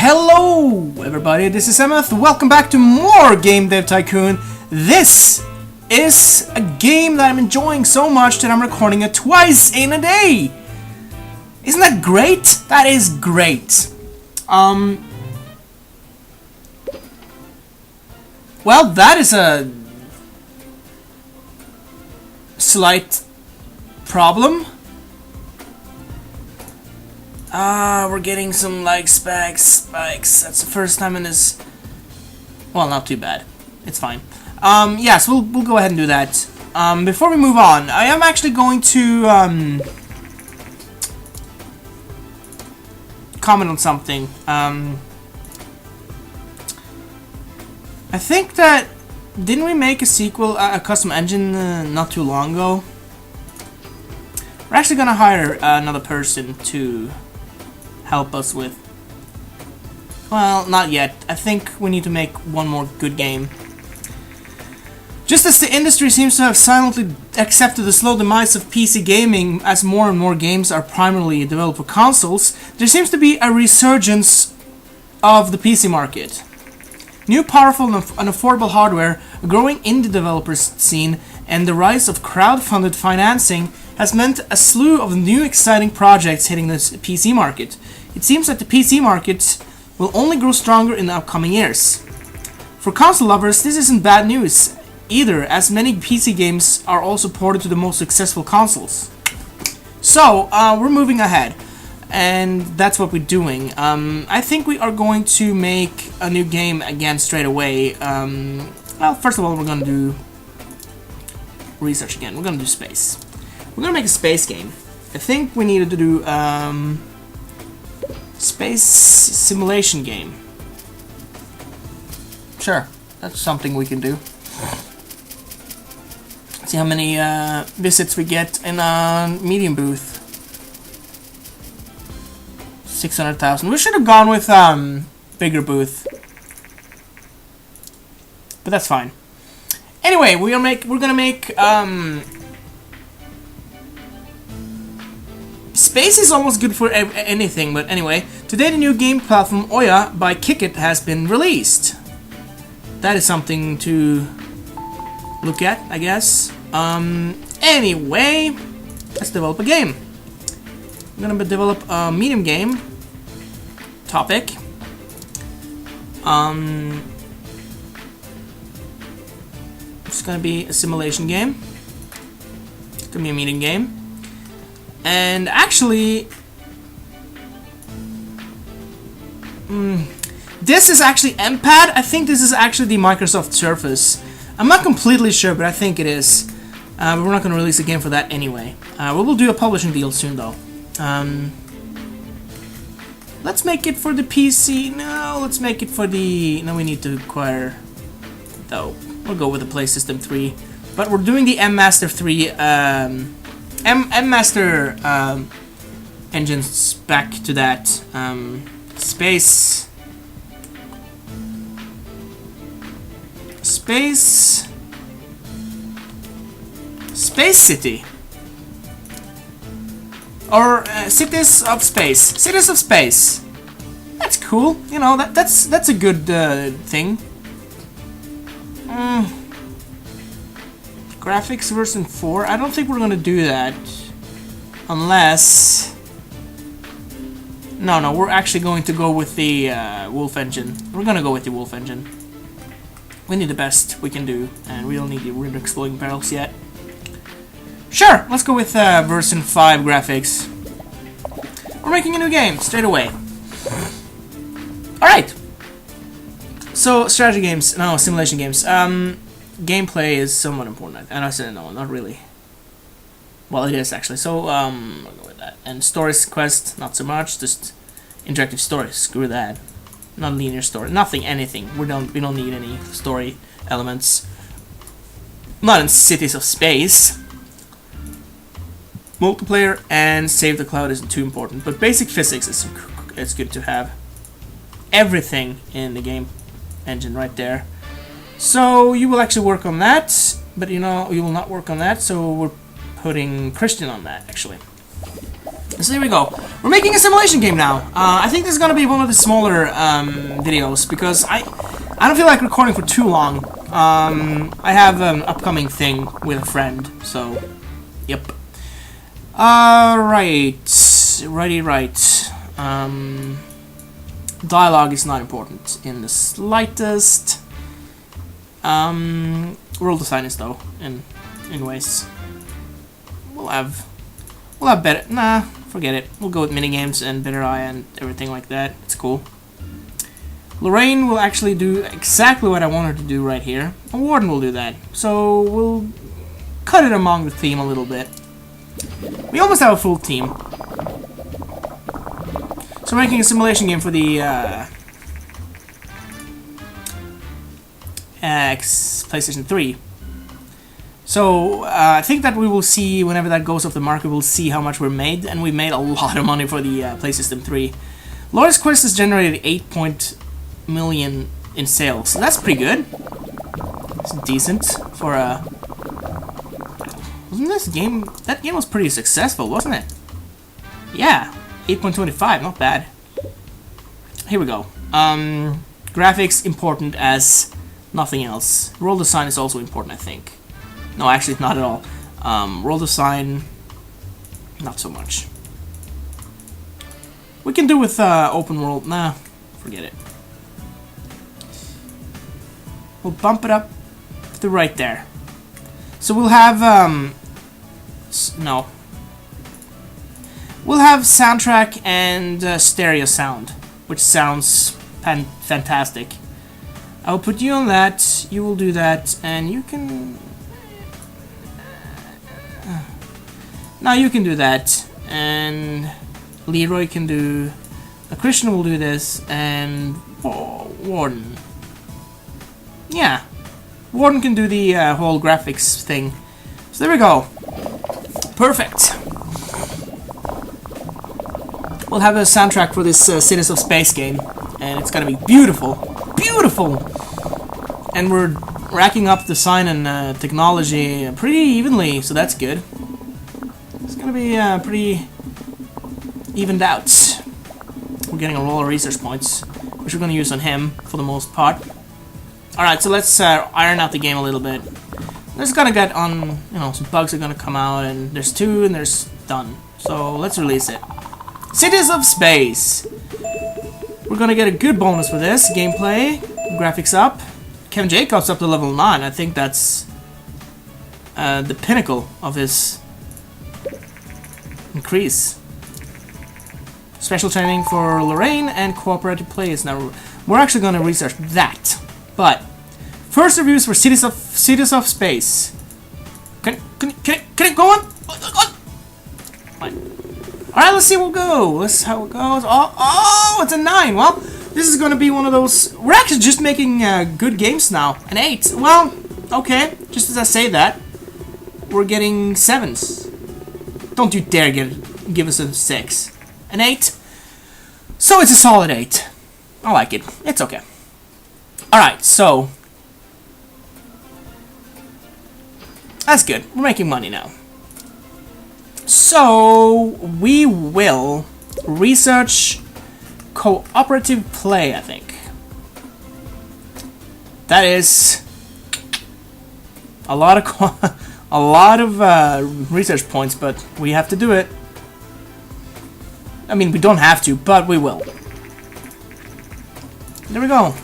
Hello everybody, this is Emmeth. Welcome back to more Game Dev Tycoon. This is a game that I'm enjoying so much that I'm recording it twice in a day. Isn't that great? That is great. Well, that is a slight problem. We're getting some spikes. That's the first time in this. Well, not too bad. It's fine. Yes, we'll go ahead and do that. Before we move on, I am actually going to comment on something. I think that didn't we make a sequel, a custom engine, not too long ago? We're actually gonna hire another person to help us with. Well, not yet. I think we need to make one more good game. Just as the industry seems to have silently accepted the slow demise of PC gaming as more and more games are primarily developed for consoles, there seems to be a resurgence of the PC market. New, powerful, and affordable hardware, a growing indie developer scene, and the rise of crowd-funded financing has meant a slew of new exciting projects hitting the PC market. It seems that the PC market will only grow stronger in the upcoming years. For console lovers, this isn't bad news either, as many PC games are also ported to the most successful consoles. So, we're moving ahead, and that's what we're doing. I think we are going to make a new game again straight away. Well, first of all, we're going to do research again. We're going to do space. We're going to make a space game. I think we needed to do space simulation game. Sure, that's something we can do. See how many visits we get in a medium booth. 600,000. We should have gone with bigger booth, but that's fine. Anyway, we're gonna make space is almost good for anything, but anyway, today the new game platform Oya by Kickit has been released. That is something to look at, I guess. Anyway, let's develop a game. I'm gonna develop a medium game topic. It's gonna be a simulation game. It's gonna be a medium game. And actually, this is actually MPad. I think this is actually the Microsoft Surface. I'm not completely sure, but I think it is. But we're not going to release a game for that anyway. We will do a publishing deal soon, though. Let's make it for the PC. No, let's make it for the... No, we need to acquire... Though, we'll go with the PlayStation 3. But we're doing the M-Master 3... M-Master engines back to that. Space City. Or Cities of Space. Cities of Space. That's cool. You know, that's a good thing. Graphics version 4. I don't think we're gonna do that unless. No, we're actually going to go with the Wolf engine. We're gonna go with the Wolf engine. We need the best we can do, and we don't need the weird exploding barrels yet. Sure, let's go with version 5 graphics. We're making a new game straight away. Alright. So, strategy games, no, simulation games. Gameplay is somewhat important. And I said no, not really. Well, it is actually. So, I'll go with that. And stories quest, not so much. Just interactive stories. Screw that. Not linear story. Nothing. Anything. We don't need any story elements. Not in Cities of Space. Multiplayer and save the cloud isn't too important, but basic physics is good to have. Everything in the game engine right there. So you will actually work on that, but you know you will not work on that. So we're putting Christian on that actually. So here we go. We're making a simulation game now. I think this is gonna be one of the smaller videos because I don't feel like recording for too long. I have an upcoming thing with a friend, so yep. Right. Dialogue is not important in the slightest. World design is though, in ways. We'll have better. Nah, forget it. We'll go with minigames and better eye and everything like that. It's cool. Lorraine will actually do exactly what I want her to do right here. And Warden will do that. So we'll cut it among the theme a little bit. We almost have a full team. So we're making a simulation game for the PlayStation 3. So I think that we will see, whenever that goes off the market, we'll see how much we're made, and we made a lot of money for the PlayStation 3. Laura's Quest has generated 8 million in sales, so that's pretty good. It's decent for a... Wasn't this game... That game was pretty successful, wasn't it? Yeah, 8.25, not bad. Here we go. Graphics important as nothing else. World design is also important, I think. No, actually, not at all. World design, not so much. We can do with open world. Nah, forget it. We'll bump it up to right there. So we'll have no. We'll have soundtrack and stereo sound, which sounds fantastic. I'll put you on that. You will do that, and you can. Now you can do that, and Leroy can do. Christian will do this, and Warden. Yeah, Warden can do the whole graphics thing. So there we go. Perfect. We'll have a soundtrack for this Cities of Space game, and it's gonna be beautiful, beautiful. And we're racking up design and technology pretty evenly, so that's good. It's gonna be pretty evened out. We're getting a roll of research points, which we're gonna use on him for the most part. Alright, so let's iron out the game a little bit. There's gonna get on, you know, some bugs are gonna come out, and there's 2, and there's done. So let's release it. Cities of Space. We're gonna get a good bonus for this. Gameplay, graphics up. Kevin Jacobs up to level 9. I think that's the pinnacle of his increase. Special training for Lorraine and cooperative plays. Now we're actually gonna research that. But first reviews for Cities of Space. Can it go on? Fine. Alright, let's see how it goes. Let's see how it goes. Oh, it's a 9. Well, this is gonna be one of those. We're actually just making good games now. An 8. Well, okay. Just as I say that, we're getting 7s. Don't you dare give us a 6. An 8. So it's a solid 8. I like it. It's okay. Alright, so that's good. We're making money now. So we will research cooperative play, I think. That is a lot of research points, but we have to do it. I mean, we don't have to, but we will. There we go.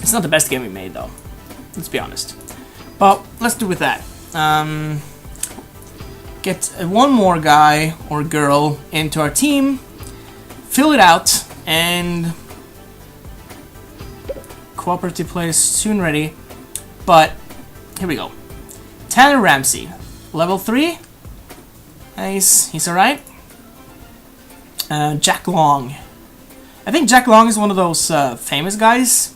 It's not the best game we made, though. Let's be honest. But let's do with that. Get one more guy or girl into our team, fill it out, and cooperative play is soon ready. But here we go. Tanner Ramsey, level 3. He's alright. Jack Long. I think Jack Long is one of those famous guys.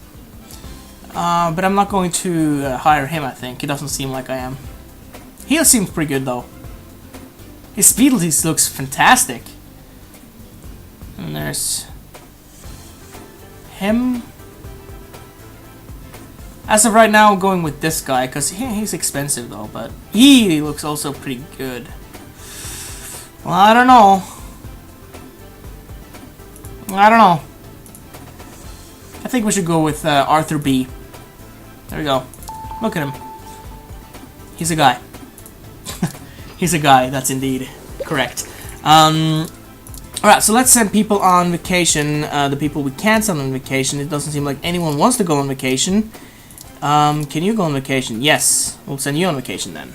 But I'm not going to hire him, I think. He doesn't seem like I am. He seems pretty good, though. His speed looks fantastic. And there's him. As of right now, I'm going with this guy, because he's expensive, though. But he looks also pretty good. Well, I don't know. I don't know. I think we should go with Arthur B. There we go. Look at him. He's a guy. He's a guy, that's indeed correct. Alright, so let's send people on vacation. The people we can't send on vacation. It doesn't seem like anyone wants to go on vacation. Can you go on vacation? Yes. We'll send you on vacation then.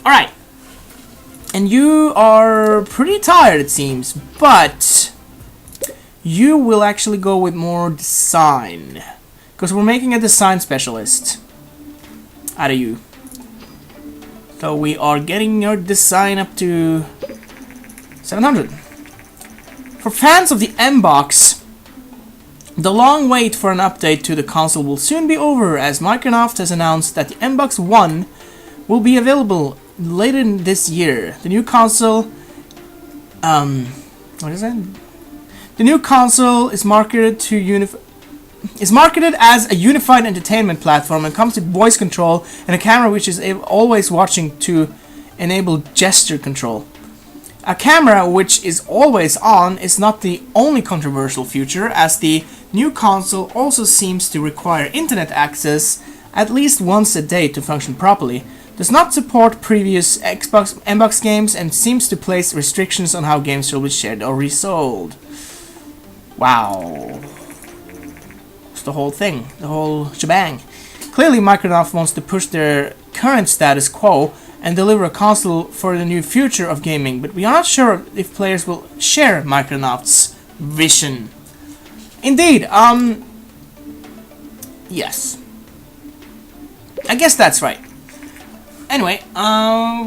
Alright. And you are pretty tired, it seems. But you will actually go with more design. Because we're making a design specialist out of you. So we are getting your design up to 700. For fans of the M-Box, the long wait for an update to the console will soon be over, as Microsoft has announced that the M-Box 1 will be available later in this year. The new console, what is that? The new console is marketed as a unified entertainment platform and comes with voice control and a camera which is always watching to enable gesture control. A camera which is always on is not the only controversial feature, as the new console also seems to require internet access at least once a day to function properly, does not support previous M-Box games, and seems to place restrictions on how games will be shared or resold. Wow. It's the whole thing, the whole shebang. Clearly Microsoft wants to push their current status quo and deliver a console for the new future of gaming, but we are not sure if players will share Microsoft's vision. Indeed, yes. I guess that's right. Anyway,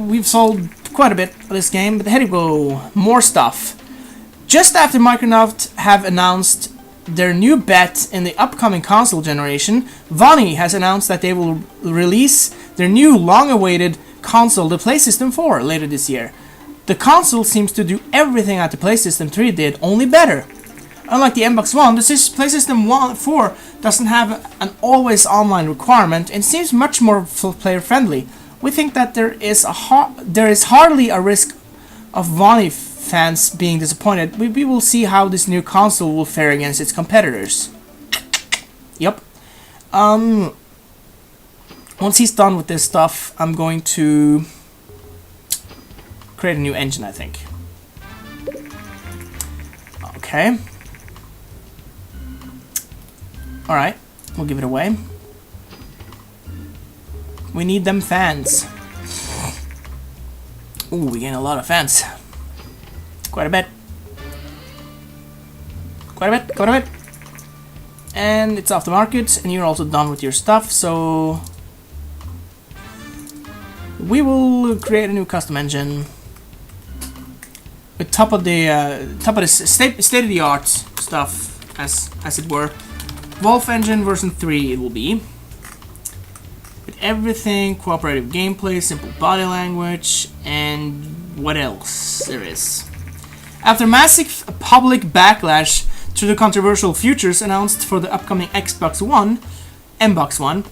we've sold quite a bit of this game, but here we go, more stuff. Just after Microsoft have announced their new bet in the upcoming console generation, Vonnie has announced that they will release their new long-awaited console, the PlayStation 4, later this year. The console seems to do everything that the PlayStation 3 did, only better. Unlike the Xbox One, the PlayStation 4 doesn't have an always online requirement and seems much more player friendly. We think that there is hardly a risk of Vonnie fans being disappointed. We will see how this new console will fare against its competitors. Yep. Once he's done with this stuff, I'm going to create a new engine, I think. Okay. Alright, we'll give it away. We need them fans. Ooh, we gain a lot of fans. Quite a bit. Quite a bit, quite a bit. And it's off the market, and you're also done with your stuff, so we will create a new custom engine with top of the state-of-the-art stuff, as it were. Wolf Engine version 3 it will be. With everything, cooperative gameplay, simple body language, and what else there is. After massive public backlash to the controversial features announced for the upcoming Xbox One, Xbox One,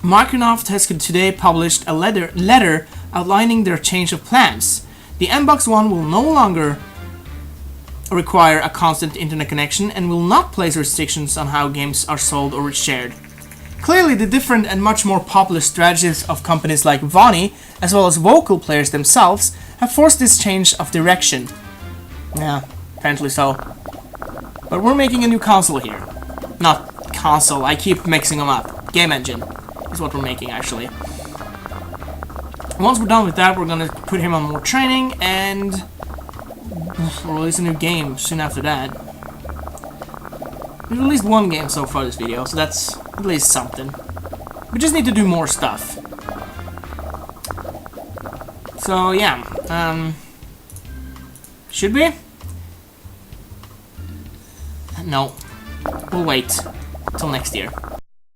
Microsoft has today published a letter outlining their change of plans. The Xbox One will no longer require a constant internet connection and will not place restrictions on how games are sold or shared. Clearly, the different and much more popular strategies of companies like Vonnie, as well as vocal players themselves, have forced this change of direction. Yeah, apparently so. But we're making a new console here. Not console, I keep mixing them up. Game engine is what we're making, actually. Once we're done with that, we're gonna put him on more training, and we'll release a new game soon after that. We've released one game so far this video, so that's at least something. We just need to do more stuff. So yeah, should we? No, we'll wait till next year.